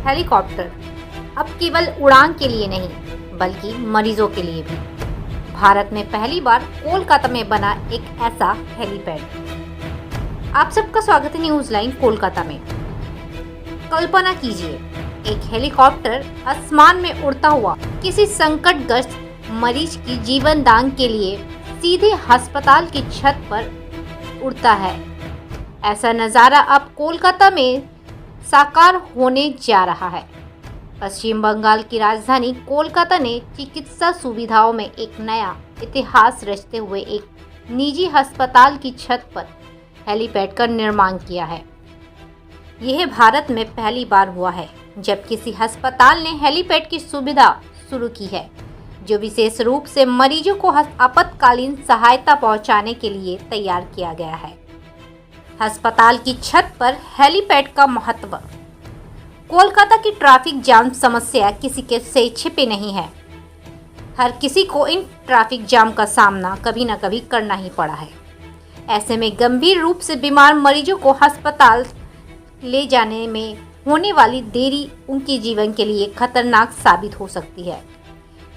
Helicopter अब केवल उड़ान के लिए नहीं बल्कि मरीजों के लिए भी। भारत में पहली बार कोलकाता में बना एक ऐसा हेलीपैड। आप सबका स्वागत है न्यूज लाइन कोलकाता में। कल्पना कीजिए, एक हेलीकॉप्टर आसमान में उड़ता हुआ किसी संकटग्रस्त मरीज की जीवन दान के लिए सीधे अस्पताल की छत पर उड़ता है। ऐसा नज़ारा अब कोलकाता में साकार होने जा रहा है। पश्चिम बंगाल की राजधानी कोलकाता ने चिकित्सा सुविधाओं में एक नया इतिहास रचते हुए एक निजी अस्पताल की छत पर हेलीपैड का निर्माण किया है। यह भारत में पहली बार हुआ है जब किसी अस्पताल ने हेलीपैड की सुविधा शुरू की है, जो विशेष रूप से मरीजों को आपातकालीन सहायता पहुंचाने के लिए तैयार किया गया है। अस्पताल की छत पर हेलीपैड का महत्व। कोलकाता की ट्रैफिक जाम समस्या किसी के से छिपी नहीं है। हर किसी को इन ट्रैफिक जाम का सामना कभी न कभी करना ही पड़ा है। ऐसे में गंभीर रूप से बीमार मरीजों को अस्पताल ले जाने में होने वाली देरी उनके जीवन के लिए खतरनाक साबित हो सकती है।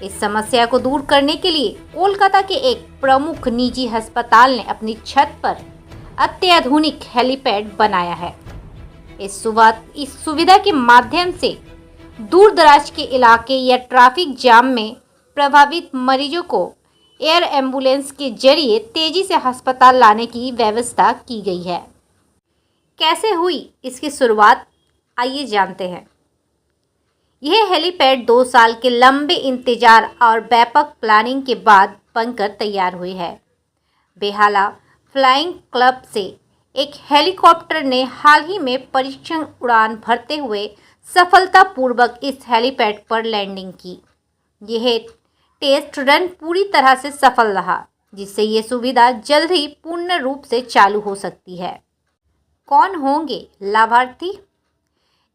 इस समस्या को दूर करने के लिए कोलकाता के एक प्रमुख निजी अस्पताल ने अपनी छत पर अत्याधुनिक हेलीपैड बनाया है। इस सुविधा के माध्यम से दूर दराज के इलाके या ट्रैफिक जाम में प्रभावित मरीजों को एयर एम्बुलेंस के जरिए तेजी से अस्पताल लाने की व्यवस्था की गई है। कैसे हुई इसकी शुरुआत, आइए जानते हैं। यह हेलीपैड 2 साल के लंबे इंतजार और व्यापक प्लानिंग के बाद बनकर तैयार हुई है। बेहाला फ्लाइंग क्लब से एक हेलीकॉप्टर ने हाल ही में परीक्षण उड़ान भरते हुए सफलतापूर्वक इस हेलीपैड पर लैंडिंग की। यह टेस्ट रन पूरी तरह से सफल रहा, जिससे ये सुविधा जल्द ही पूर्ण रूप से चालू हो सकती है। कौन होंगे लाभार्थी?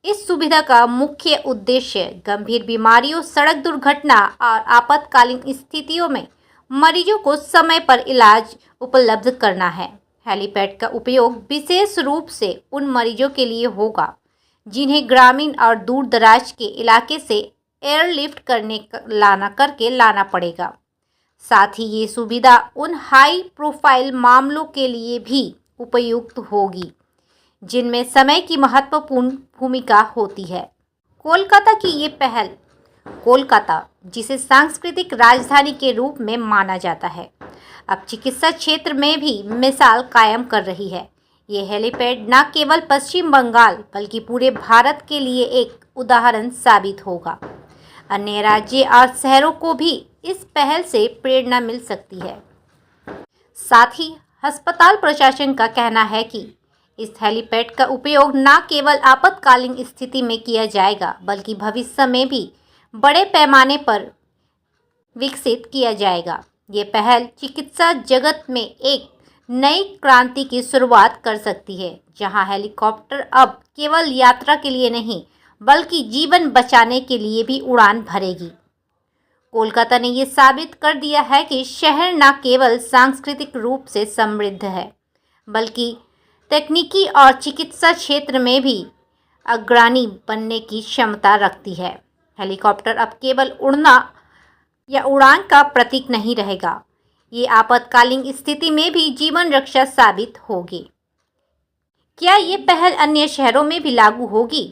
इस सुविधा का मुख्य उद्देश्य गंभीर बीमारियों, सड़क दुर्घटना और आपातकालीन स्थितियों में मरीजों को समय पर इलाज उपलब्ध करना है। हेलीपैड का उपयोग विशेष रूप से उन मरीजों के लिए होगा जिन्हें ग्रामीण और दूर दराज के इलाके से एयरलिफ्ट करके लाना पड़ेगा। साथ ही ये सुविधा उन हाई प्रोफाइल मामलों के लिए भी उपयुक्त होगी जिनमें समय की महत्वपूर्ण भूमिका होती है। कोलकाता की ये पहल, कोलकाता जिसे सांस्कृतिक राजधानी के रूप में माना जाता है, अब चिकित्सा क्षेत्र में भी मिसाल कायम कर रही है। ये हेलीपैड न केवल पश्चिम बंगाल बल्कि पूरे भारत के लिए एक उदाहरण साबित होगा। अन्य राज्य और शहरों को भी इस पहल से प्रेरणा मिल सकती है। साथ ही अस्पताल प्रशासन का कहना है कि इस हेलीपैड का उपयोग न केवल आपातकालीन स्थिति में किया जाएगा बल्कि भविष्य में भी बड़े पैमाने पर विकसित किया जाएगा। ये पहल चिकित्सा जगत में एक नई क्रांति की शुरुआत कर सकती है, जहां हेलीकॉप्टर अब केवल यात्रा के लिए नहीं बल्कि जीवन बचाने के लिए भी उड़ान भरेगी। कोलकाता ने ये साबित कर दिया है कि शहर न केवल सांस्कृतिक रूप से समृद्ध है बल्कि तकनीकी और चिकित्सा क्षेत्र में भी अग्रणी बनने की क्षमता रखती है। हेलीकॉप्टर अब केवल उड़ना या उड़ान का प्रतीक नहीं रहेगा, ये आपातकालीन स्थिति में भी जीवन रक्षा साबित होगी। क्या ये पहल अन्य शहरों में भी लागू होगी?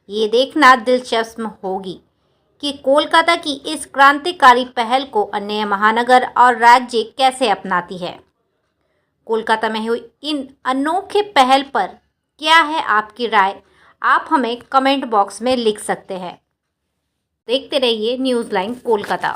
ये देखना दिलचस्प होगी कि कोलकाता की इस क्रांतिकारी पहल को अन्य महानगर और राज्य कैसे अपनाती है। कोलकाता में हुई इन अनोखे पहल पर क्या है आपकी राय? आप हमें कमेंट बॉक्स में लिख सकते हैं। देखते रहिए न्यूज़ लाइन कोलकाता।